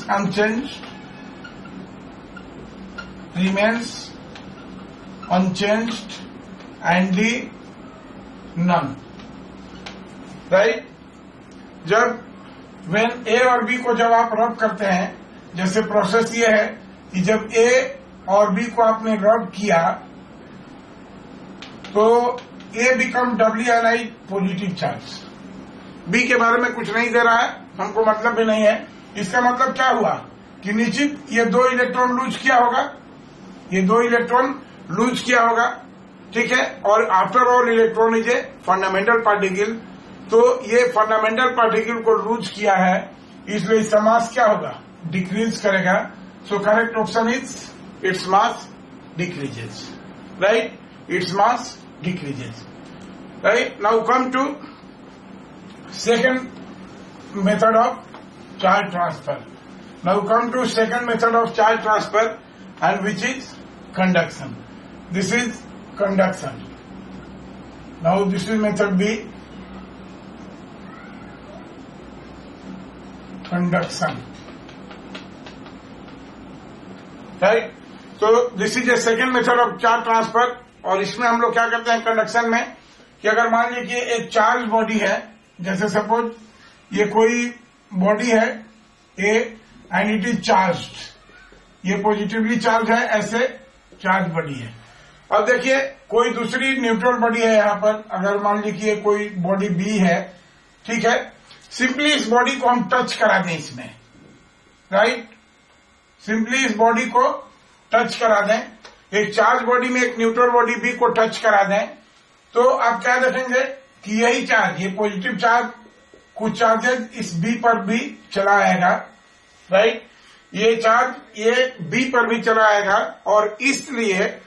unchanged, and D none, right? जब when A और B को जब आप रब करते हैं, जैसे प्रोसेस ये है कि जब A और B को आपने रब किया तो A become doubly ionize positive charge, B के बारे में कुछ नहीं दे रहा है, हमको मतलब भी नहीं है। इसका मतलब क्या हुआ कि निश्चित ये 2 इलेक्ट्रॉन लूज किया होगा, ये 2 इलेक्ट्रॉन लूज किया होगा, ठीक है। और after all electron is a fundamental particle, तो ये फंडामेंटल पार्टिकल को लूज किया है, इसलिए इसका मास क्या होगा, डिक्रीज करेगा, So correct option is its mass decreases. Right? Its mass decreases. Right? Now come to second method of charge transfer. Now come to second method of charge transfer, and which is conduction. This is conduction. Now this is method B, conduction. Right? So this is a second method of charge transfer. और इसमें हम लोग क्या करते हैं conduction में कि अगर मान लीजिए कि एक चार्ज बॉडी है, जैसे सपोज ये कोई बॉडी है A and it is charged, ये पॉजिटिवली चार्ज है, ऐसे चार्ज बॉडी है. अब देखिए कोई दूसरी न्यूट्रल बॉडी है यहां पर, अगर मान लीजिए कोई बॉडी बी है, ठीक है. सिंपली इस बॉडी को हम टच करा दें इसमें, राइट. सिंपली इस बॉडी को टच करा दें, एक चार्ज बॉडी में एक न्यूट्रल बॉडी बी को टच करा दें, तो आप क्या देखेंगे कि यही चार्ज, ये पॉजिटिव चार्ज, कुछ चार्जेस इस बी पर भी चला आएगा, राइट. ये चार्ज ये बी पर भी चला आएगा, और इसलिए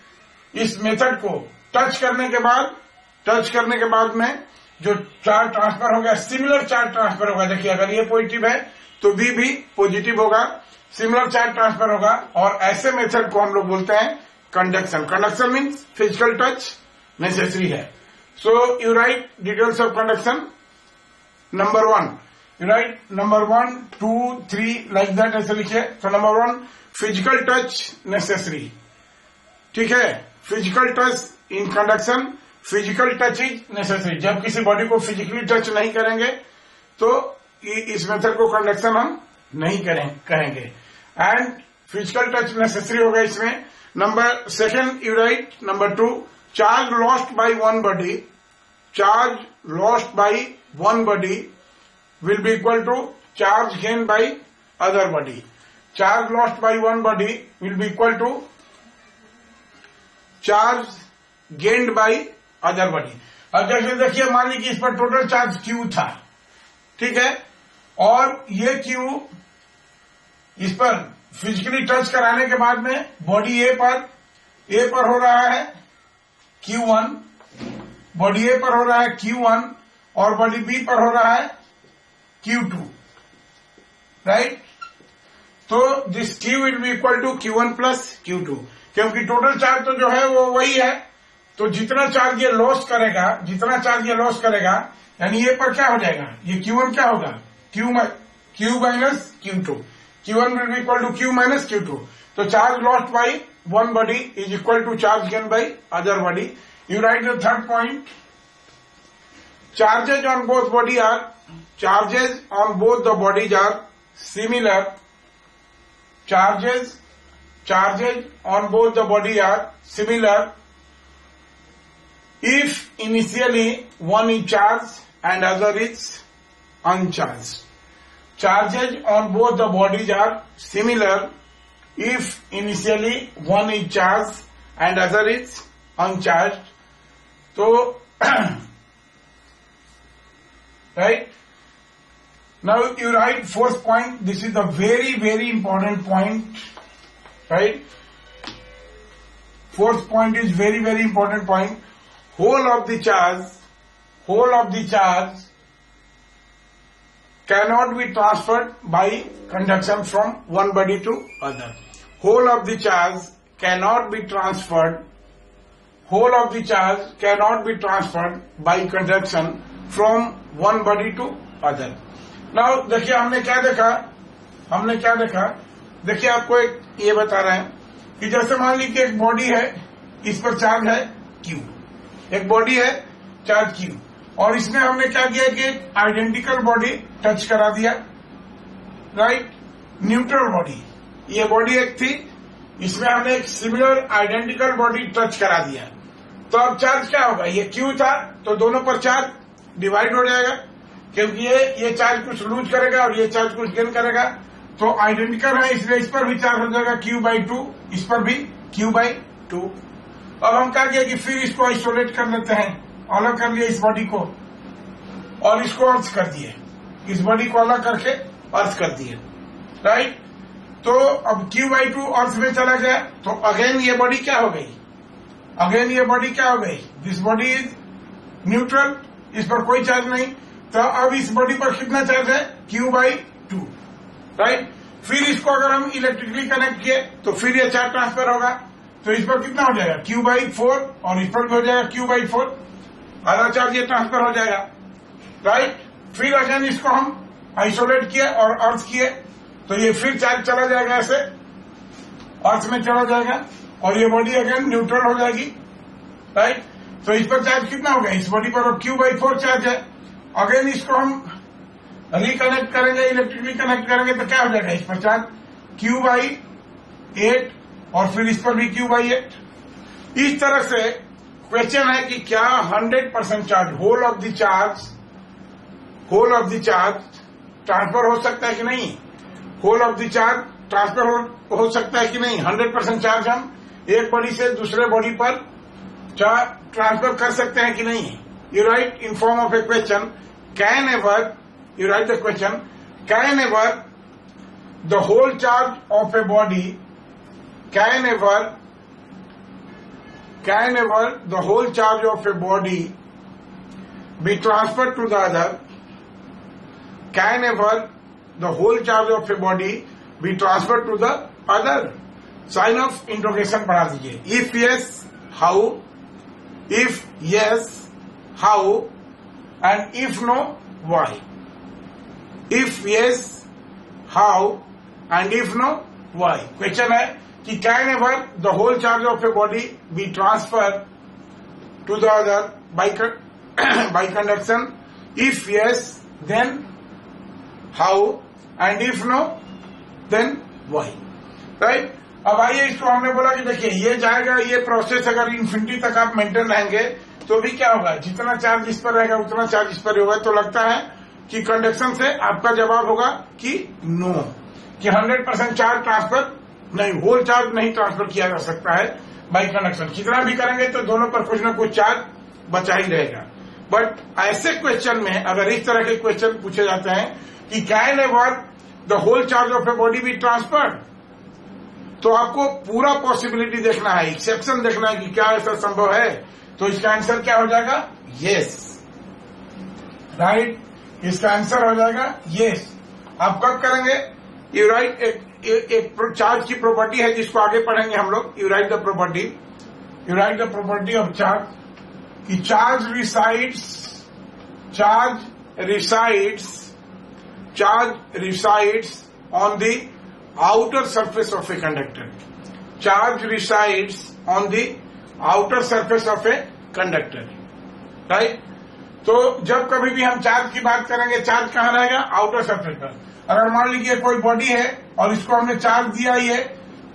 इस मेथड को टच करने के बाद में जो चार्ज ट्रांसफर होगा, सिमिलर चार्ज ट्रांसफर होगा. देखिए अगर ये पॉजिटिव है तो बी भी पॉजिटिव होगा, सिमिलर चार्ज ट्रांसफर होगा, और ऐसे मेथड को हम लोग बोलते हैं conduction. Conduction means physical touch necessary है. So you write details of conduction. Number 1 you write number 1, 2, 3 like that, ऐसे लिखिए. तो नंबर 1 फिजिकल टच नेसेसरी. ठीक है, physical touch in conduction, physical touch is necessary. जब किसी बॉडी को physically touch नहीं करेंगे तो इस मेथड को कंडक्शन हम नहीं करेंगे. एंड फिजिकल टच नेसेसरी होगा इसमें. Number second you write number 2, charge lost by one body, charge lost by one body will be equal to charge gained by other body. Charge lost by one body will be equal to charge gained by other body. अब जैसे देखिए मान लीजिए इस पर total charge Q था, ठीक है, और ये Q इस पर फिजिकली टच कराने के बाद में बॉडी ए पर हो रहा है Q1, बॉडी ए पर हो रहा है Q1, और बॉडी बी पर हो रहा है Q2, राइट. तो this Q will be equal to Q1 plus Q2, क्योंकि टोटल चार्ज तो जो है वो वही है. तो जितना चार्ज ये लॉस करेगा, यानी ये पर क्या हो जाएगा, ये Q1 क्या होगा, Q minus Q2. Q1 will be equal to Q minus Q2. तो charge lost by one body is equal to charge gain by other body. You write the third point. Charges on both bodies are similar. Charges on both the bodies are similar if initially one is charged and other is uncharged. Charges on both the bodies are similar if initially one is charged and other is uncharged. So right. Now you write fourth point. This is a very, very important point. Right. Fourth point is very, very important point. Whole of the charge cannot be transferred by conduction from one body to other. Whole of the charge cannot be transferred. Whole of the charge cannot be transferred by conduction from one body to other. Now देखिए हमने क्या देखा, देखिए आपको एक ये बता रहे हैं कि जैसे मान लीजिए एक बॉडी है, इस पर चार्ज है Q, एक बॉडी है चार्ज Q, और इसमें हमने क्या किया कि एक आइडेंटिकल बॉडी टच करा दिया, राइट. न्यूट्रल बॉडी, ये बॉडी एक थी, इसमें हमने एक सिमिलर आइडेंटिकल बॉडी टच करा दिया. तो अब चार्ज क्या होगा, ये Q था तो दोनों पर चार्ज डिवाइड हो जाएगा, क्योंकि ये चार्ज कुछ लूज करेगा और ये चार्ज कुछ गेन करेगा. तो आइडेंटिकल है इसलिए इस पर भी चार्ज हो जाएगा Q/2, इस पर भी Q/2. अब हम क्या किया कि फिर इसको आइसोलेट कर लेते हैं, अलग कर लिया इस बॉडी को और इसको अर्थ कर दिए, इस बॉडी को अलग करके अर्थ कर दिए, राइट. तो अब Q/2 अर्थ में चला गया तो अगेन ये बॉडी क्या हो गई, अगेन ये बॉडी क्या हो गई, दिस बॉडी इज न्यूट्रल, इस पर कोई चार्ज नहीं। तो अब इस बॉडी पर कितना चार्ज है, Q/2, राइट। फिर इसको अगर हम इलेक्ट्रिकली कनेक्ट किए तो फिर ये चार्ज ट्रांसफर होगा, तो इस पर कितना हो जाएगा Q/4 और इस पर भी हो जाएगा Q/4, आधा चार्ज ये ट्रांसफर हो जाएगा, राइट। फिर अगेन इसको हम आइसोलेट किए और अर्थ किए तो ये फिर चार्ज चला जाएगा, ऐसे अर्थ में चला जाएगा और ये बॉडी अगेन न्यूट्रल हो जाएगी, राइट। तो इस पर चार्ज कितना हो गया, इस बॉडी पर Q/4 चार्ज है। अगेन इसको हम रिकनेक्ट करेंगे, इलेक्ट्रिकली कनेक्ट करेंगे तो क्या हो जाएगा, इस पर चार्ज Q/8 और फिर इस पर भी Q/8। इस तरह से क्वेश्चन है कि क्या 100% charge, whole of the charge transfer हो सकता है कि नहीं, whole of the charge transfer हो सकता है कि नहीं। 100% चार्ज हम एक बॉडी से दूसरे बॉडी पर ट्रांसफर कर सकते हैं कि नहीं। You right in form of A question, can ever, you write the question, can ever the whole charge of a body, can ever the whole charge of a body be transferred to the other, can ever the whole charge of a body be transferred to the other? Sign of interrogation बढ़ा दीजिए। If yes, how? If yes, how? And if no, why? If yes, how, and if no, why? Question है कि can ever the whole charge of a body be transferred to the other by conduction? If yes, then how, and if no, then why? Right? अब आइए, इसको हमने बोला कि देखिए ये जाएगा, ये प्रोसेस अगर इन्फिनिटी तक आप मेंटेन रहेंगे तो भी क्या होगा, जितना चार्ज इस पर रहेगा उतना चार्ज इस पर होगा। तो लगता है कि कंडक्शन से आपका जवाब होगा कि नो, कि 100% चार्ज ट्रांसफर नहीं, होल चार्ज नहीं ट्रांसफर किया जा सकता है बाई कंडक्शन। कितना भी करेंगे तो दोनों पर कुछ न कुछ चार्ज बचा ही रहेगा। बट ऐसे क्वेश्चन में अगर इस तरह के क्वेश्चन पूछे जाते हैं कि can ever the whole charge of a body be transferred, तो आपको पूरा पॉसिबिलिटी देखना है, एक्सेप्शन देखना है कि क्या ऐसा संभव है। तो इसका आंसर क्या हो जाएगा, यस, राइट। इसका आंसर हो जाएगा यस। आप कब करेंगे, यू राइट एक चार्ज की प्रॉपर्टी है जिसको आगे पढ़ेंगे हम लोग। You write the property of charge, कि charge resides on the outer surface of a conductor, charge resides on the outer surface of a conductor, right. तो जब कभी भी हम चार्ज की बात करेंगे, चार्ज कहाँ रहेगा, आउटर सरफेस पर। अगर मान लीजिए कोई बॉडी है और इसको हमने चार्ज दिया ही है,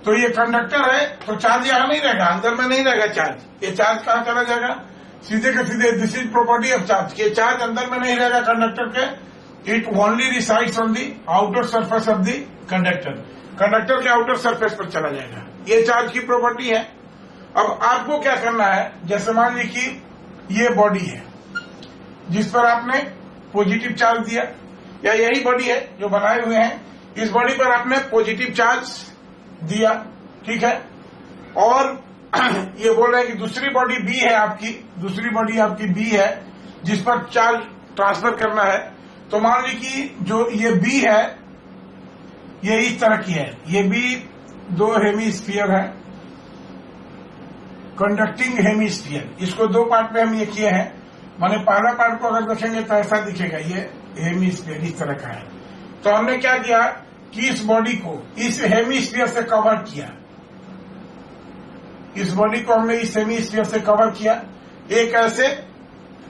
तो ये कंडक्टर है तो चार्ज यहाँ नहीं रहेगा, अंदर में नहीं रहेगा चार्ज। ये चार्ज कहाँ चला जाएगा, सीधे के सीधे। This is property of charge, ये चार्ज अंदर में नहीं रहेगा कंडक्टर के, it only resides on the outer surface of the conductor, conductor के आउटर सरफेस पर चला जाएगा। ये चार्ज की प्रॉपर्टी है। अब आपको क्या करना है, जैसे मान लीजिए कि ये बॉडी है जिस पर आपने पॉजिटिव चार्ज दिया, या यही बॉडी है जो बनाए हुए हैं, इस बॉडी पर आपने पॉजिटिव चार्ज दिया, ठीक है। और ये बोल रहे हैं कि दूसरी बॉडी बी है आपकी, दूसरी बॉडी आपकी बी है जिस पर चार्ज ट्रांसफर करना है। तो मान लीजिए कि जो ये बी है ये इस तरह की है, ये बी दो हेमीस्फीयर है, कंडक्टिंग हेमीस्फीयर। इसको दो पार्ट में हम ये किए हैं, माने पहला पार्ट को अगर देखेंगे तो ऐसा दिखेगा, ये हेमीस्फीयर इस तरह का है। तो हमने क्या किया कि इस बॉडी को इस हेमीस्फीयर से कवर किया, इस बॉडी को हमने इस हेमीस्फीयर से कवर किया, एक ऐसे,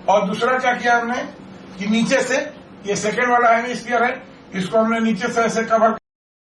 और दूसरा क्या किया हमने कि नीचे से, ये सेकेंड वाला हेमीस्फीयर है, इसको हमने नीचे से ऐसे कवर